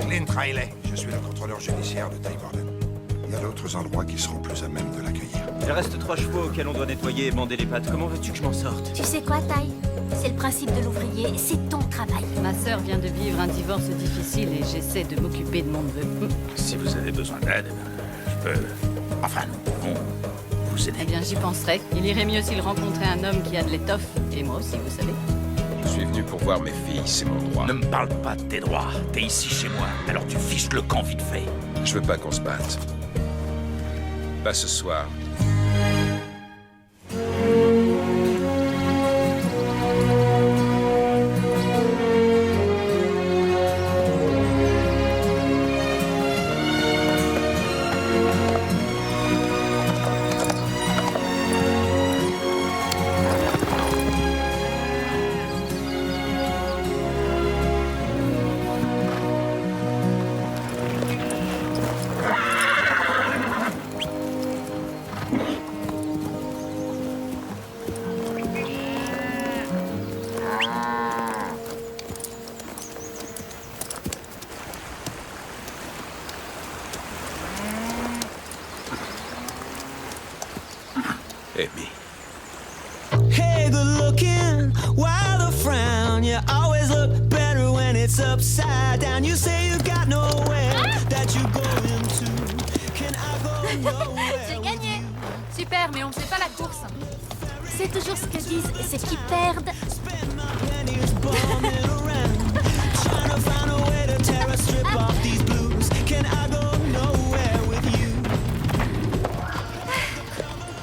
Clint Riley. Je suis le contrôleur judiciaire de Tyburden. Il y a d'autres endroits qui seront plus à même de l'accueillir. Il reste 3 chevaux auxquels on doit nettoyer et bander les pattes. Comment veux-tu que je m'en sorte? Tu sais quoi, Ty? C'est le principe de l'ouvrier, c'est ton travail. Ma sœur vient de vivre un divorce difficile et j'essaie de m'occuper de mon neveu. Si vous avez besoin d'aide, je peux... Enfin, nous pouvons vous aider. Eh bien, j'y penserai. Il irait mieux s'il rencontrait un homme qui a de l'étoffe. Et moi aussi, vous savez. Je suis venu pour voir mes filles, c'est mon droit. Ne me parle pas de tes droits. T'es ici chez moi, alors tu fiches le camp vite fait. Je veux pas qu'on se batte. Pas ce soir. Amy. Hey, good looking, why the frown? You always look better when it's upside down. You say you got nowhere that you going to. Can I go nowhere? J'ai gagné! Super, mais on ne fait pas la course. C'est toujours ce que disent ceux qui perdent. Spend my pennies bumming around, trying to find a way to tear a strip off these blues. Can I go nowhere with you?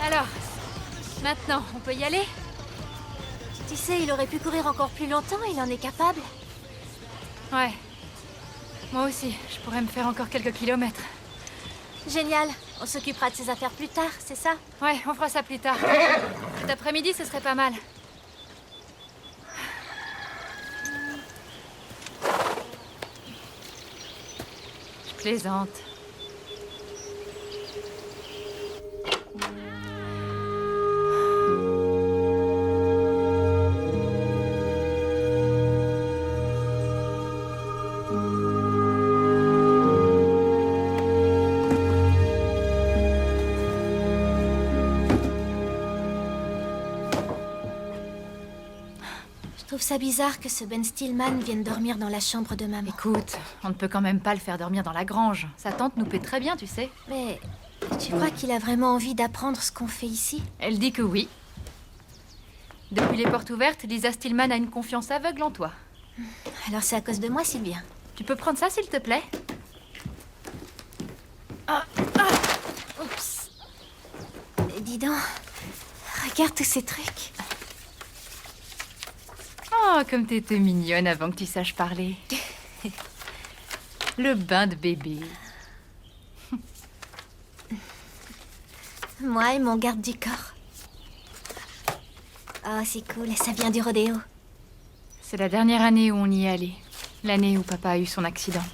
Alors, maintenant, on peut y aller? Tu sais, il aurait pu courir encore plus longtemps, il en est capable. Ouais. Moi aussi, je pourrais me faire encore quelques kilomètres. Génial, on s'occupera de ses affaires plus tard, c'est ça? Ouais, on fera ça plus tard. Cet après-midi, ce serait pas mal. Je plaisante. Je trouve ça bizarre que ce Ben Stillman vienne dormir dans la chambre de maman. Écoute, on ne peut quand même pas le faire dormir dans la grange. Sa tante nous paie très bien, tu sais. Mais tu crois qu'il a vraiment envie d'apprendre ce qu'on fait ici? Elle dit que oui. Depuis les portes ouvertes, Lisa Stillman a une confiance aveugle en toi. Alors c'est à cause de moi, Sylvia. Tu peux prendre ça, s'il te plaît? Oups. Et dis donc, regarde tous ces trucs. Oh, comme t'étais mignonne avant que tu saches parler. Le bain de bébé. Moi et mon garde du corps. Oh, c'est cool, et ça vient du rodéo. C'est la dernière année où on y est allé. L'année où papa a eu son accident.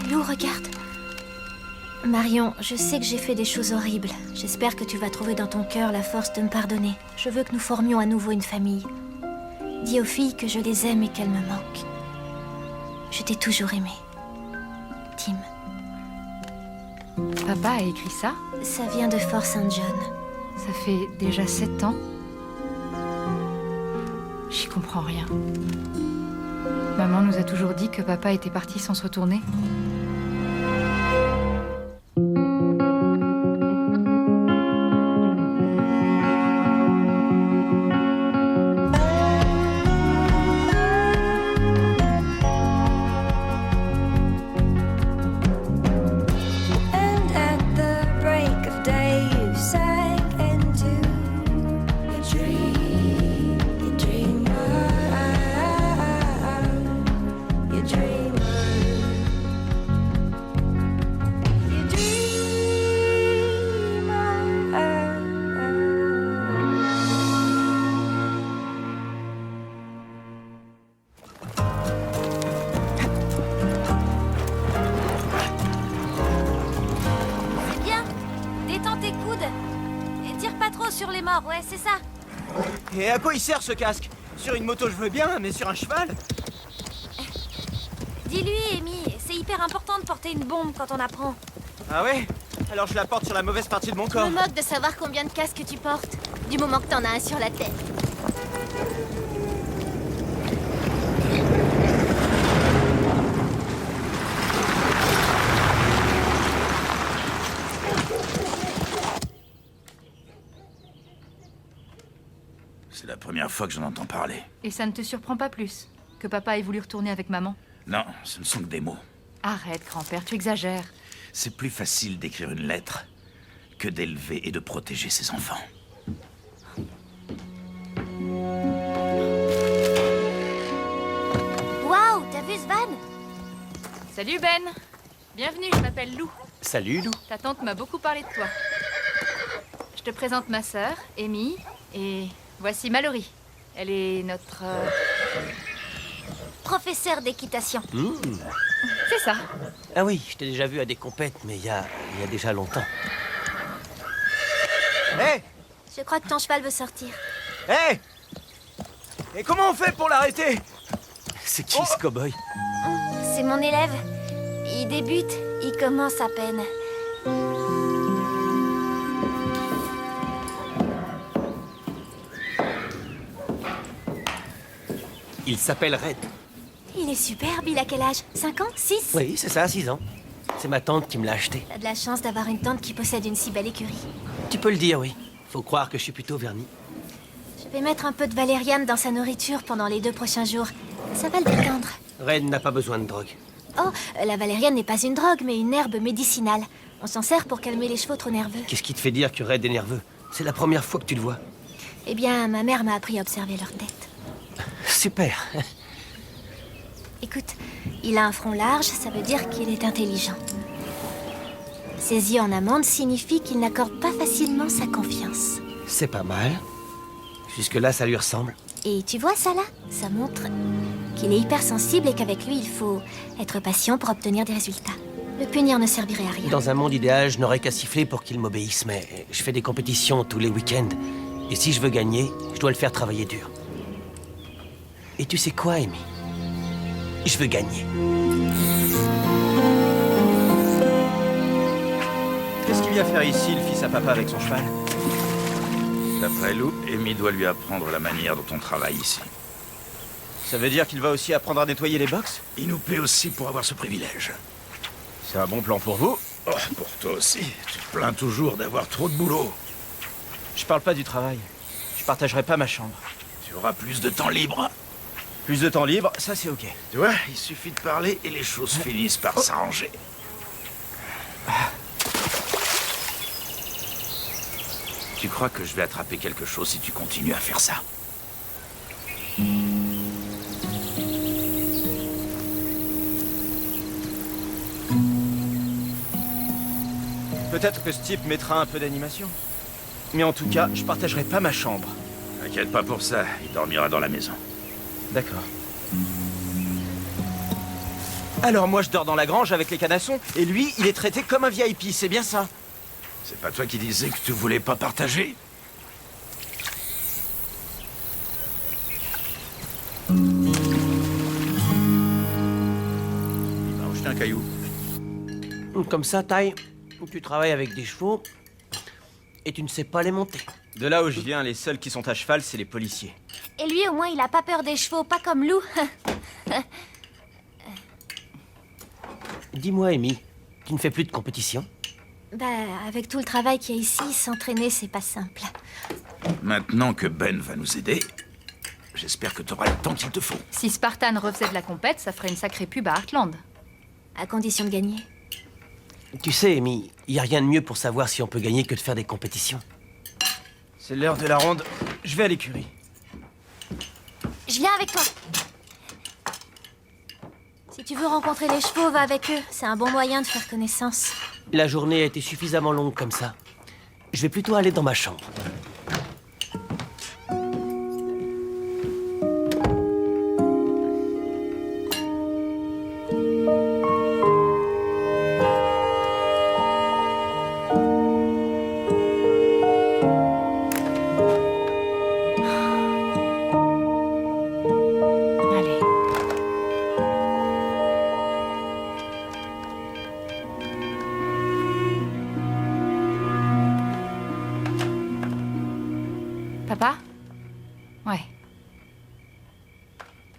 Lou, regarde. Marion, je sais que j'ai fait des choses horribles. J'espère que tu vas trouver dans ton cœur la force de me pardonner. Je veux que nous formions à nouveau une famille. Dis aux filles que je les aime et qu'elles me manquent. Je t'ai toujours aimé. Tim. Papa a écrit ça? Ça vient de Fort St. John. Ça fait déjà 7 ans. J'y comprends rien. Maman nous a toujours dit que papa était parti sans se retourner. And at the break of day, you sank into your dream, your dreamer, your dreamer, your Bien. Détends tes coudes. Et tire pas trop sur les morts, ouais, c'est ça. Et à quoi il sert ce casque? Sur une moto, je veux bien, mais sur un cheval? Dis-lui, Amy, c'est hyper important de porter une bombe quand on apprend. Ah ouais? Alors je la porte sur la mauvaise partie de mon Je corps. me moque de savoir combien de casques tu portes, du moment que t'en as un sur la tête. C'est la première fois que j'en entends parler. Et ça ne te surprend pas plus que papa ait voulu retourner avec maman? Non, ce ne sont que des mots. Arrête, grand-père, tu exagères. C'est plus facile d'écrire une lettre que d'élever et de protéger ses enfants. Waouh, t'as vu ce van? Salut Ben. Bienvenue, je m'appelle Lou. Salut, Lou. Ta tante m'a beaucoup parlé de toi. Je te présente ma sœur, Amy, et voici Mallory. Elle est notre... Professeur d'équitation. C'est ça. Ah oui, je t'ai déjà vu à des compètes, mais il y a déjà longtemps. Hé! Je crois que ton cheval veut sortir. Hé! Et comment on fait pour l'arrêter? C'est qui ce cow-boy? C'est mon élève. Il débute, il commence à peine. Il s'appelle Red. Il est superbe, il a quel âge? 5 ans? 6? Oui, c'est ça, 6 ans. C'est ma tante qui me l'a acheté. T'as de la chance d'avoir une tante qui possède une si belle écurie. Tu peux le dire, oui. Faut croire que je suis plutôt verni. Je vais mettre un peu de valériane dans sa nourriture pendant les 2 prochains jours. Ça va le détendre. Red n'a pas besoin de drogue. Oh, la valériane n'est pas une drogue, mais une herbe médicinale. On s'en sert pour calmer les chevaux trop nerveux. Qu'est-ce qui te fait dire que Red est nerveux? C'est la première fois que tu le vois. Eh bien, ma mère m'a appris à observer leur tête. Super. Écoute, il a un front large, ça veut dire qu'il est intelligent. Ses yeux en amande signifient qu'il n'accorde pas facilement sa confiance. C'est pas mal. Jusque-là, ça lui ressemble. Et tu vois ça là? Ça montre qu'il est hypersensible et qu'avec lui, il faut être patient pour obtenir des résultats. Le punir ne servirait à rien. Dans un monde idéal, je n'aurais qu'à siffler pour qu'il m'obéisse, mais je fais des compétitions tous les week-ends. Et si je veux gagner, je dois le faire travailler dur. Et tu sais quoi, Amy? Je veux gagner. Qu'est-ce qu'il vient faire ici, le fils à papa avec son cheval? D'après Lou, Amy doit lui apprendre la manière dont on travaille ici. Ça veut dire qu'il va aussi apprendre à nettoyer les box? Il nous paie aussi pour avoir ce privilège. C'est un bon plan pour vous. Oh, pour toi aussi. Tu te plains toujours d'avoir trop de boulot. Je parle pas du travail. Je partagerai pas ma chambre. Tu auras plus de temps libre. Plus de temps libre, ça c'est ok. Tu vois, il suffit de parler et les choses finissent par s'arranger. Tu crois que je vais attraper quelque chose si tu continues à faire ça? Peut-être que ce type mettra un peu d'animation. Mais en tout cas, je partagerai pas ma chambre. T'inquiète pas pour ça, il dormira dans la maison. D'accord. Alors moi je dors dans la grange avec les canassons, et lui, il est traité comme un VIP, c'est bien ça? C'est pas toi qui disais que tu voulais pas partager? Il m'a rejeté un caillou. Comme ça, Ty, tu travailles avec des chevaux et tu ne sais pas les monter. De là où je viens, les seuls qui sont à cheval, c'est les policiers. Et lui, au moins, il a pas peur des chevaux, pas comme Lou. Dis-moi, Amy, tu ne fais plus de compétition? Bah, avec tout le travail qu'il y a ici, s'entraîner, c'est pas simple. Maintenant que Ben va nous aider, j'espère que tu auras le temps qu'il te faut. Si Spartan refaisait de la compète, ça ferait une sacrée pub à Heartland. À condition de gagner. Tu sais, Amy, il n'y a rien de mieux pour savoir si on peut gagner que de faire des compétitions. C'est l'heure de la ronde, je vais à l'écurie. Je viens avec toi. Si tu veux rencontrer les chevaux, va avec eux. C'est un bon moyen de faire connaissance. La journée a été suffisamment longue comme ça. Je vais plutôt aller dans ma chambre.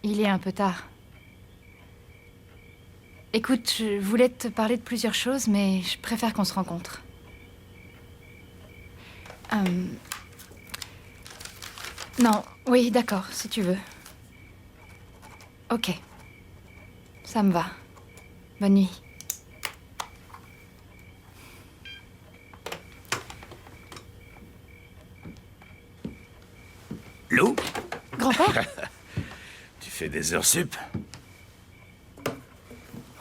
Il est un peu tard. Écoute, je voulais te parler de plusieurs choses, mais je préfère qu'on se rencontre. Non, oui, d'accord, si tu veux. Ok. Ça me va. Bonne nuit. Lou, Grand-père? tu fais des heures sup?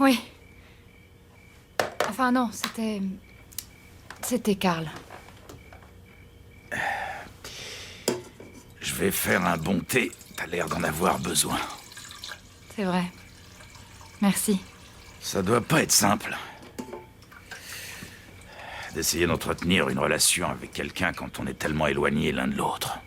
Oui. Enfin non, c'était Karl. Je vais faire un bon thé. T'as l'air d'en avoir besoin. C'est vrai. Merci. Ça doit pas être simple. D'essayer d'entretenir une relation avec quelqu'un quand on est tellement éloigné l'un de l'autre.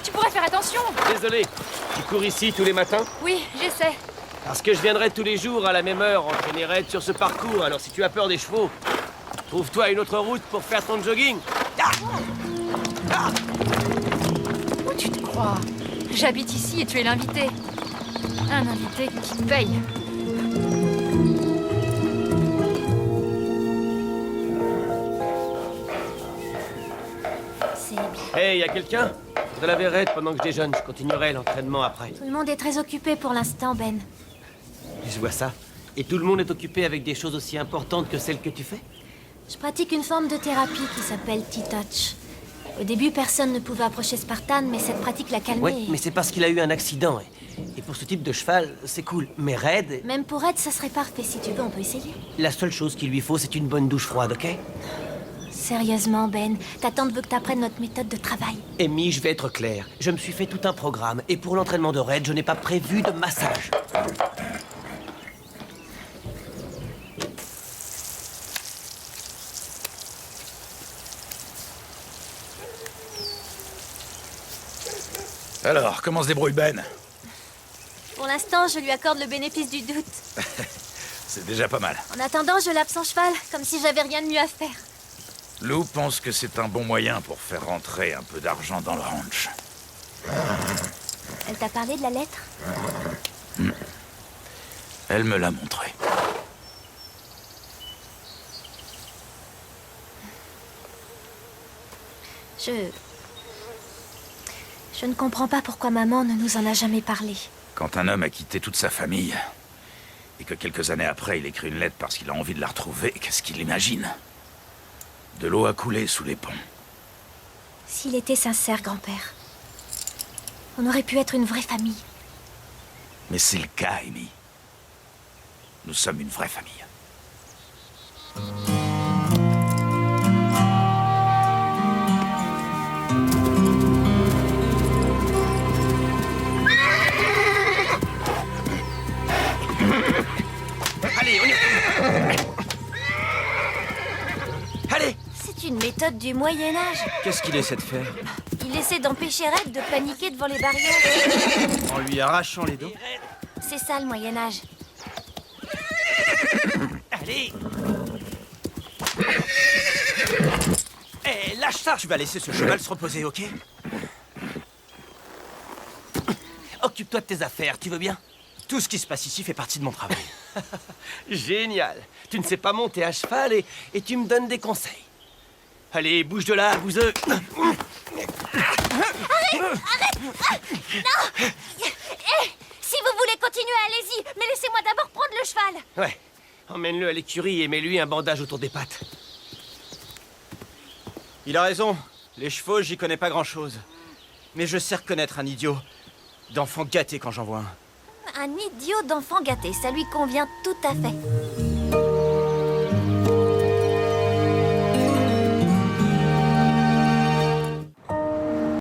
Tu pourrais faire attention. Désolé, tu cours ici tous les matins? Oui, j'essaie. Parce que je viendrai tous les jours à la même heure entraîner Red sur ce parcours, alors si tu as peur des chevaux, trouve-toi une autre route pour faire ton jogging. Où tu te crois? J'habite ici et tu es l'invité. Un invité qui paye. C'est bien. Hey, y a quelqu'un? Faudrait laver Red pendant que je déjeune, je continuerai l'entraînement après. Tout le monde est très occupé pour l'instant, Ben. Je vois ça. Et tout le monde est occupé avec des choses aussi importantes que celles que tu fais? Je pratique une forme de thérapie qui s'appelle T-Touch. Au début, personne ne pouvait approcher Spartan, mais cette pratique l'a calmé. Ouais, mais c'est parce qu'il a eu un accident. Et pour ce type de cheval, c'est cool. Mais Red, Même pour Ed, ça serait parfait. Si tu veux, on peut essayer. la seule chose qu'il lui faut, c'est une bonne douche froide, ok? Sérieusement, Ben, ta tante veut que t'apprennes notre méthode de travail. Amy, je vais être clair. Je me suis fait tout un programme. Et pour l'entraînement de Red, je n'ai pas prévu de massage. Alors, comment se débrouille Ben? Pour l'instant, je lui accorde le bénéfice du doute. C'est déjà pas mal. En attendant, je lave son cheval, comme si j'avais rien de mieux à faire. Lou pense que c'est un bon moyen pour faire rentrer un peu d'argent dans le ranch. Elle t'a parlé de la lettre? Elle me l'a montré. Je ne comprends pas pourquoi maman ne nous en a jamais parlé. Quand un homme a quitté toute sa famille, et que quelques années après il écrit une lettre parce qu'il a envie de la retrouver, qu'est-ce qu'il imagine? De l'eau a coulé sous les ponts. S'il était sincère, grand-père, on aurait pu être une vraie famille. Mais c'est le cas, Amy. Nous sommes une vraie famille. Allez, on y retourne. Allez! C'est une méthode du Moyen-Âge. Qu'est-ce qu'il essaie de faire? Il essaie d'empêcher Red de paniquer devant les barrières. En lui arrachant les dos? C'est ça, le Moyen-Âge. Allez! Eh, lâche ça! Tu vas laisser ce cheval se reposer, ok? Occupe-toi de tes affaires, tu veux bien? Tout ce qui se passe ici fait partie de mon travail. Génial! Tu ne sais pas monter à cheval et tu me donnes des conseils. Allez, bouge de là, bouseux! Si vous voulez continuer, allez-y. Mais laissez-moi d'abord prendre le cheval. Ouais, emmène-le à l'écurie et mets-lui un bandage autour des pattes. Il a raison. Les chevaux, j'y connais pas grand-chose. Mais je sais reconnaître un idiot d'enfant gâté quand j'en vois un. Un idiot d'enfant gâté, ça lui convient tout à fait.